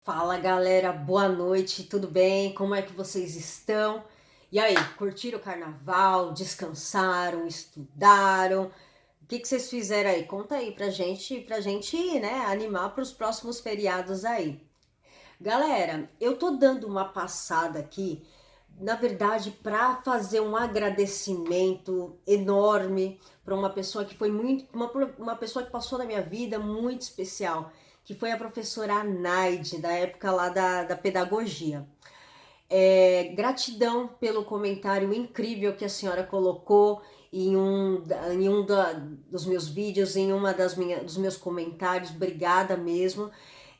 Fala galera, boa noite, tudo bem? Como é que vocês estão? E aí, curtiram o carnaval? Descansaram? Estudaram? O que vocês fizeram aí? Conta aí pra gente, né, animar para os próximos feriados aí. Galera, eu tô dando uma passada aqui, na verdade, para fazer um agradecimento enorme para uma pessoa que foi uma pessoa que passou na minha vida muito especial, que foi a professora Naide, da época lá da pedagogia. Gratidão pelo comentário incrível que a senhora colocou dos meus vídeos, em dos meus comentários. Obrigada mesmo.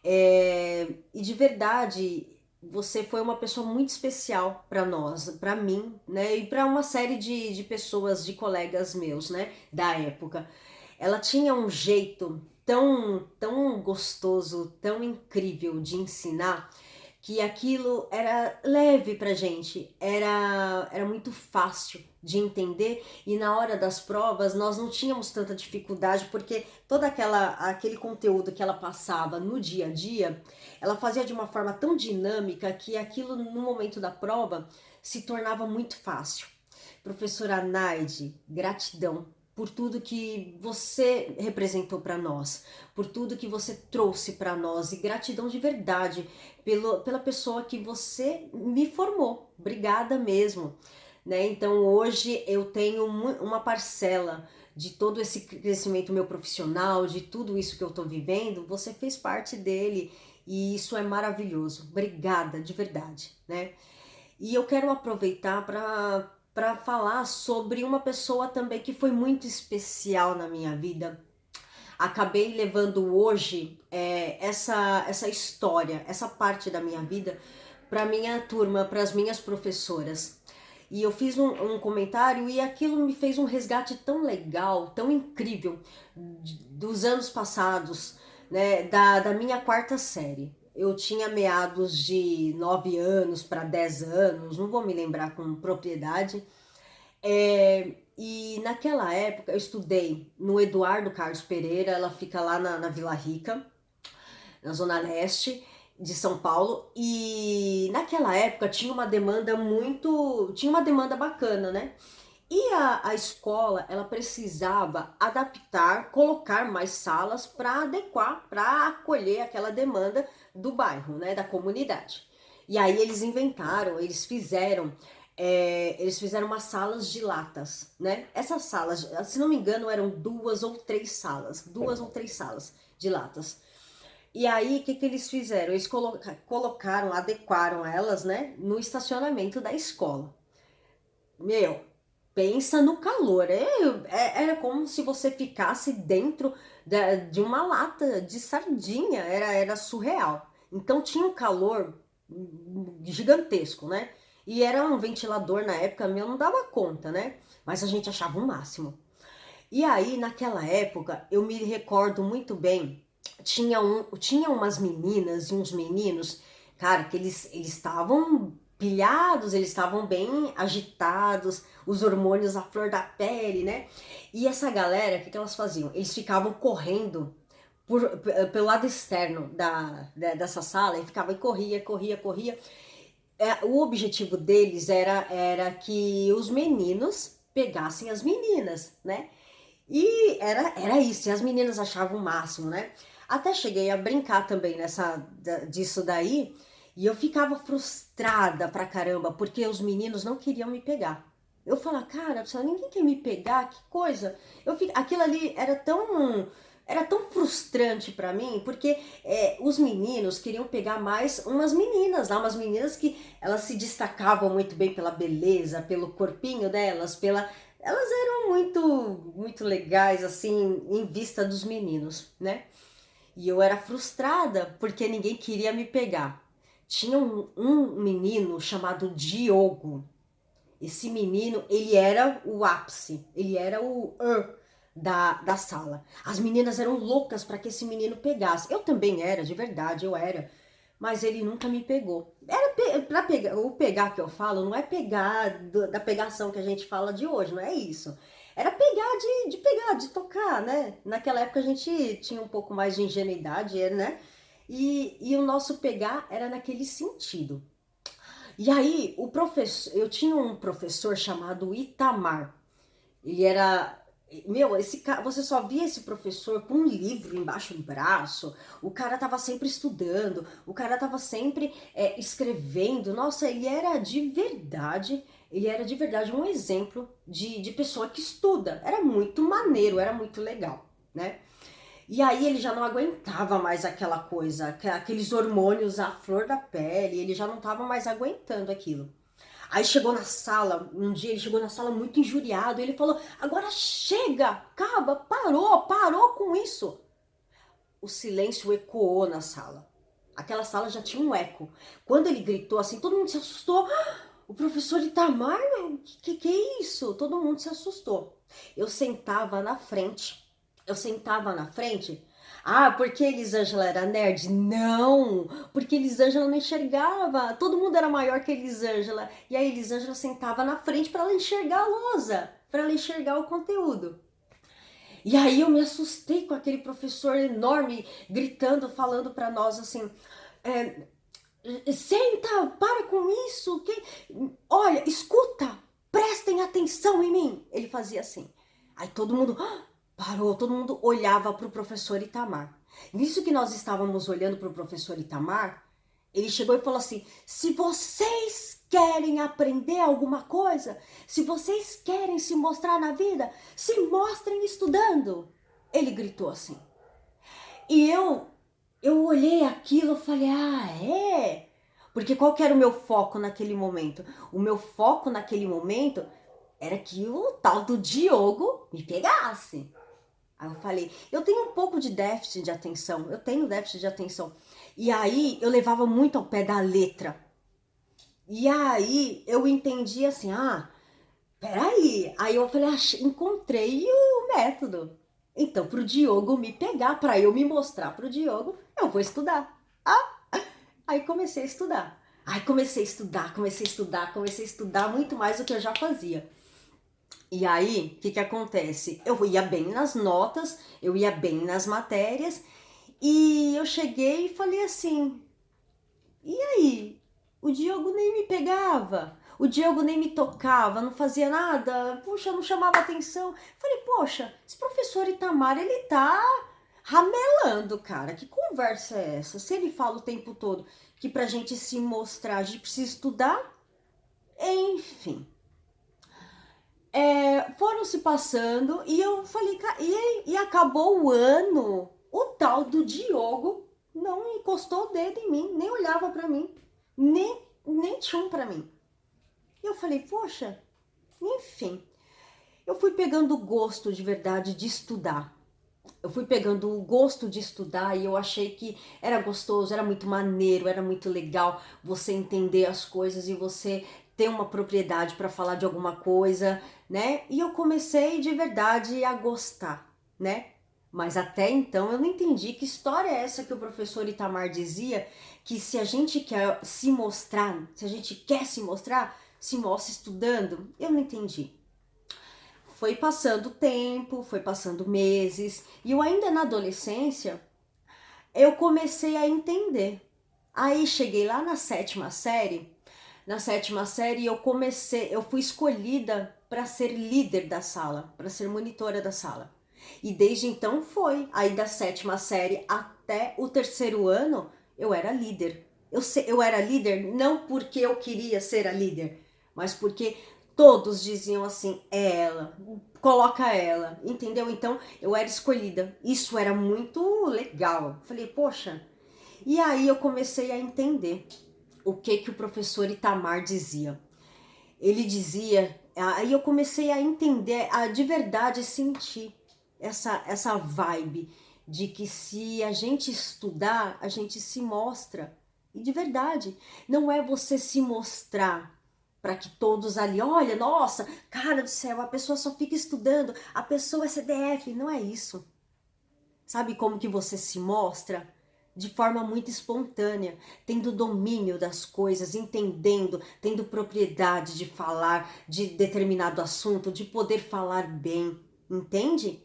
E de verdade, você foi uma pessoa muito especial para nós, para mim, né? E para uma série de pessoas, de colegas meus, né? Da época. Ela tinha um jeito tão gostoso, tão incrível de ensinar, que aquilo era leve pra gente, era muito fácil de entender, e na hora das provas nós não tínhamos tanta dificuldade, porque aquele conteúdo que ela passava no dia a dia, ela fazia de uma forma tão dinâmica que aquilo no momento da prova se tornava muito fácil. Professora Naide, gratidão por tudo que você representou para nós, por tudo que você trouxe para nós, e gratidão de verdade pela pessoa que você me formou. Obrigada mesmo. Né? Então hoje eu tenho uma parcela de todo esse crescimento meu profissional, de tudo isso que eu estou vivendo, você fez parte dele, e isso é maravilhoso. Obrigada, de verdade, né? E eu quero aproveitar para falar sobre uma pessoa também que foi muito especial na minha vida. Acabei levando hoje essa história, essa parte da minha vida para minha turma, para as minhas professoras. E eu fiz um comentário e aquilo me fez um resgate tão legal, tão incrível dos anos passados, né, da minha quarta série. Eu tinha meados de 9 anos para 10 anos, não vou me lembrar com propriedade. E naquela época eu estudei no Eduardo Carlos Pereira, ela fica lá na Vila Rica, na Zona Leste de São Paulo, e naquela época tinha uma demanda bacana, né? E a escola, ela precisava adaptar, colocar mais salas para adequar, para acolher aquela demanda do bairro, né, da comunidade. E aí eles fizeram umas salas de latas, né? Essas salas, se não me engano, eram duas ou três salas de latas. E aí, o que que eles fizeram? Eles colocaram, adequaram elas, né, no estacionamento da escola. Meu, pensa no calor. Era como se você ficasse dentro de uma lata de sardinha. Era surreal. Então tinha um calor gigantesco, né? E era um ventilador na época, meu, não dava conta, né? Mas a gente achava o máximo. E aí, naquela época, eu me recordo muito bem, tinha umas meninas e uns meninos, cara, que eles estavam pilhados, eles estavam bem agitados, os hormônios à flor da pele, né? E essa galera, o que elas faziam? Eles ficavam correndo pelo lado externo dessa sala, e ficava e corria. O objetivo deles era que os meninos pegassem as meninas, né? E era isso, e as meninas achavam o máximo, né? Até cheguei a brincar também disso daí, e eu ficava frustrada pra caramba, porque os meninos não queriam me pegar. Eu falava, cara, ninguém quer me pegar, que coisa. Aquilo ali era tão frustrante pra mim, porque os meninos queriam pegar mais umas meninas lá, umas meninas que elas se destacavam muito bem pela beleza, pelo corpinho delas, elas eram muito legais, assim, em vista dos meninos, né? E eu era frustrada porque ninguém queria me pegar. Tinha um menino chamado Diogo. Esse menino, ele era o ápice, ele era da sala. As meninas eram loucas para que esse menino pegasse. Eu também era, de verdade, eu era. Mas ele nunca me pegou. Pra pegar, o pegar que eu falo não é pegar da pegação que a gente fala de hoje, não é isso. Era pegar de pegar, de tocar, né? Naquela época a gente tinha um pouco mais de ingenuidade, né? E o nosso pegar era naquele sentido. E aí, o professor, eu tinha um professor chamado Itamar. Ele era. Meu, esse cara, você só via esse professor com um livro embaixo do braço, o cara tava sempre estudando, o cara tava sempre escrevendo. Nossa, ele era de verdade um exemplo de pessoa que estuda. Era muito maneiro, era muito legal, né? E aí ele já não aguentava mais aquela coisa, aqueles hormônios à flor da pele, ele já não tava mais aguentando aquilo. Aí chegou na sala, um dia ele chegou na sala muito injuriado, ele falou, agora chega, acaba, parou com isso. O silêncio ecoou na sala. Aquela sala já tinha um eco. Quando ele gritou assim, todo mundo se assustou. O professor Itamar, que é isso? Todo mundo se assustou. Eu sentava na frente. Ah, porque Elisângela era nerd? Não! Porque Elisângela não enxergava. Todo mundo era maior que Elisângela. E a Elisângela sentava na frente para ela enxergar a lousa, para ela enxergar o conteúdo. E aí eu me assustei com aquele professor enorme gritando, falando para nós assim: senta, para com isso, olha, escuta, prestem atenção em mim. Ele fazia assim. Aí todo mundo parou, todo mundo olhava para o professor Itamar. Nisso que nós estávamos olhando para o professor Itamar, ele chegou e falou assim: se vocês querem aprender alguma coisa, se vocês querem se mostrar na vida, se mostrem estudando. Ele gritou assim. E eu olhei aquilo e falei, é? Porque qual que era o meu foco naquele momento? O meu foco naquele momento era que o tal do Diogo me pegasse. Aí eu falei, eu tenho um pouco de déficit de atenção, eu tenho déficit de atenção. E aí eu levava muito ao pé da letra. E aí eu entendi assim, peraí. Aí eu falei, encontrei o método. Então, pro Diogo me pegar, para eu me mostrar pro Diogo, eu vou estudar. Aí comecei a estudar. Aí comecei a estudar muito mais do que eu já fazia. E aí, o que acontece? Eu ia bem nas notas, eu ia bem nas matérias, e eu cheguei e falei assim, e aí? O Diogo nem me pegava, o Diogo nem me tocava, não fazia nada, puxa, não chamava atenção. Falei, poxa, esse professor Itamar, ele tá ramelando, cara, que conversa é essa? Se ele fala o tempo todo que pra gente se mostrar, a gente precisa estudar, enfim. Foram se passando e eu falei, e acabou o ano, o tal do Diogo não encostou o dedo em mim, nem olhava pra mim, nem tchum pra mim. E eu falei, poxa, enfim, eu fui pegando o gosto de verdade de estudar. Eu fui pegando o gosto de estudar e eu achei que era gostoso, era muito maneiro, era muito legal você entender as coisas e você ter uma propriedade para falar de alguma coisa, né? E eu comecei de verdade a gostar, né? Mas até então eu não entendi que história é essa que o professor Itamar dizia que se a gente quer se mostrar, se a gente quer se mostrar, se mostra estudando. Eu não entendi. Foi passando tempo, foi passando meses, e eu ainda na adolescência, eu comecei a entender. Aí cheguei lá na sétima série eu fui escolhida para ser líder da sala, para ser monitora da sala. E desde então foi, aí da sétima série até o terceiro ano, eu era líder. Eu era líder não porque eu queria ser a líder, mas porque todos diziam assim, ela, coloca ela, entendeu? Então eu era escolhida. Isso era muito legal. Falei, poxa. E aí eu comecei a entender o que o professor Itamar dizia. Ele dizia, aí eu comecei a entender, a de verdade sentir essa vibe de que se a gente estudar, a gente se mostra. E de verdade, não é você se mostrar para que todos ali, olha, nossa, cara do céu, a pessoa só fica estudando, a pessoa é CDF, não é isso. Sabe como que você se mostra? De forma muito espontânea, tendo domínio das coisas, entendendo, tendo propriedade de falar de determinado assunto, de poder falar bem, entende?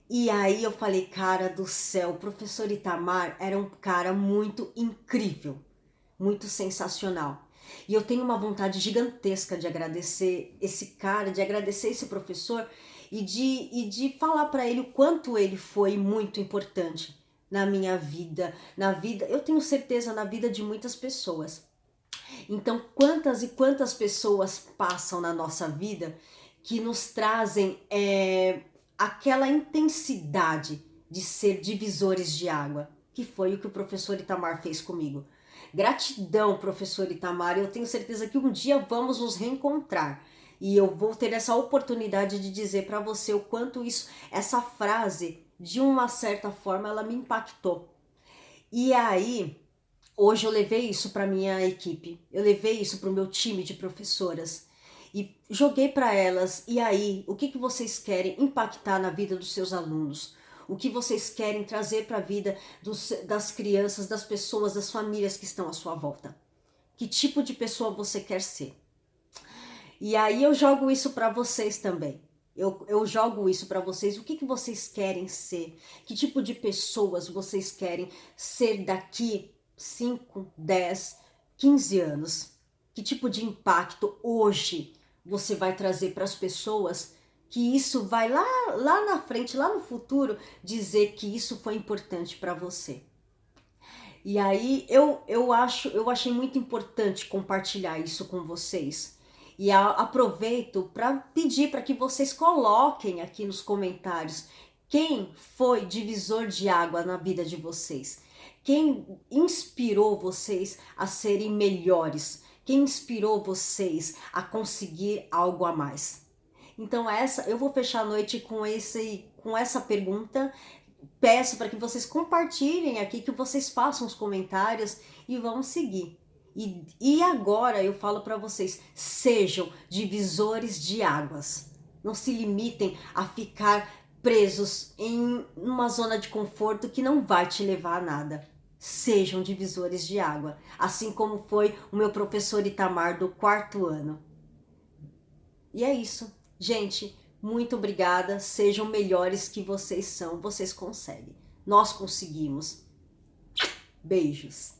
E aí eu falei, cara do céu, o professor Itamar era um cara muito incrível, muito sensacional. E eu tenho uma vontade gigantesca de agradecer esse cara, de agradecer esse professor e de falar para ele o quanto ele foi muito importante na minha vida, eu tenho certeza, na vida de muitas pessoas. Então, quantas e quantas pessoas passam na nossa vida que nos trazem aquela intensidade de ser divisores de água, que foi o que o professor Itamar fez comigo. Gratidão, professor Itamar, eu tenho certeza que um dia vamos nos reencontrar e eu vou ter essa oportunidade de dizer para você o quanto essa frase, de uma certa forma, ela me impactou. E aí, hoje eu levei isso para minha equipe, eu levei isso para o meu time de professoras e joguei para elas. E aí, o que vocês querem impactar na vida dos seus alunos? O que vocês querem trazer para a vida das crianças, das pessoas, das famílias que estão à sua volta? Que tipo de pessoa você quer ser? E aí eu jogo isso para vocês também. Eu jogo isso para vocês. O que vocês querem ser? Que tipo de pessoas vocês querem ser daqui 5, 10, 15 anos? Que tipo de impacto hoje você vai trazer para as pessoas? Que isso vai lá na frente, lá no futuro, dizer que isso foi importante para você. E aí eu achei muito importante compartilhar isso com vocês. E aproveito para pedir para que vocês coloquem aqui nos comentários quem foi divisor de água na vida de vocês. Quem inspirou vocês a serem melhores? Quem inspirou vocês a conseguir algo a mais? Então eu vou fechar a noite com essa pergunta. Peço para que vocês compartilhem aqui, que vocês façam os comentários e vamos seguir. E agora eu falo para vocês, sejam divisores de águas. Não se limitem a ficar presos em uma zona de conforto que não vai te levar a nada. Sejam divisores de água, assim como foi o meu professor Itamar do 4º ano. E é isso. Gente, muito obrigada. Sejam melhores que vocês são. Vocês conseguem. Nós conseguimos. Beijos.